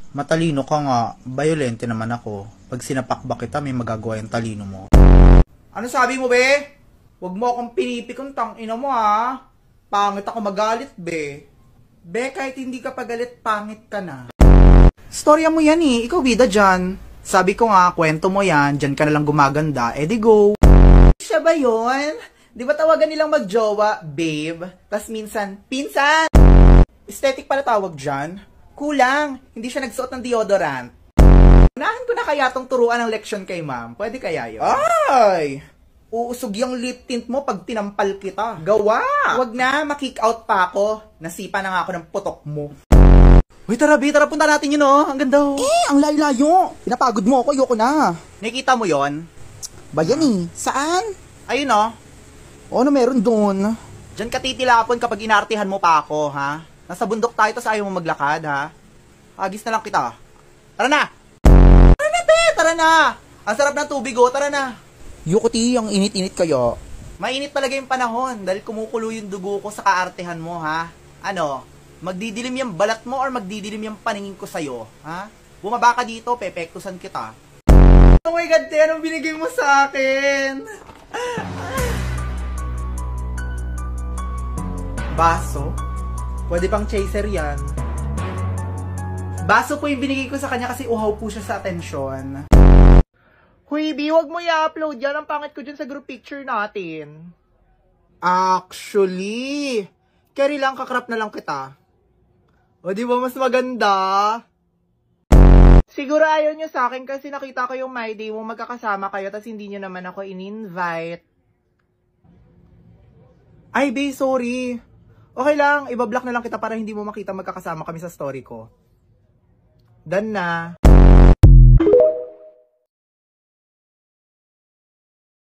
Matalino ka nga, violente naman ako. Pag sinapakbak kita, may magagawa yung talino mo. Ano sabi mo, be? Huwag mo akong pinipikon, tangina mo ha. Pangit ako magalit, be. Be, kahit hindi ka pagalit, pangit ka na. Storya mo yan eh, ikaw bida dyan. Sabi ko nga, kwento mo yan, dyan ka nalang gumaganda, edi go. Siya ba yun? Di ba tawagan nilang magjowa, babe? Tas minsan, pinsan! Aesthetic pala tawag dyan. Kulang, hindi siya nagsuot ng deodorant. Unahan ko na kaya tong turuan ng leksyon kay ma'am. Pwede kaya yun? Ay! Uusog yung lip tint mo pag tinampal kita. Gawa! Wag na, makick out pa ako. Nasipa na nga ako ng putok mo. Uy, tara, B, tara punta natin yun, oh. Ang ganda, oh. Ang layo-layo. Pinapagod mo ako, ayoko na. Nakikita mo yon? Ba yan eh? Saan? Ayun, oh. O, ano meron doon? Diyan ka titilapon kapag inartihan mo pa ako, ha? Nasa bundok tayo, tas ayaw mo maglakad, ha? Agis na lang kita. Tara na! Tara na, be! Tara na! Ang sarap ng tubig, oh. Tara na! Yukuti, ang init-init kayo. Mainit talaga yung panahon dahil kumukulo yung dugo ko sa kaartehan mo, ha? Ano? Magdidilim yung balat mo or magdidilim yung paningin ko sa'yo, ha? Bumaba ka dito, pepektusan kita. Oh my God, Te, anong binigay mo sa akin? Baso? Pwede pang chaser yan. Baso po yung binigay ko sa kanya kasi uhaw po siya sa atensyon. Huy, B, wag mo i-upload yan. Ang pangit ko dyan sa group picture natin. Actually, carry lang, kakrap na lang kita. O, di ba mas maganda? Siguro ayaw nyo sa akin kasi nakita ko yung my day mo magkakasama kayo tas hindi nyo naman ako in-invite. Ay, B, sorry. Okay lang, ibablock na lang kita para hindi mo makita magkakasama kami sa story ko. Done na.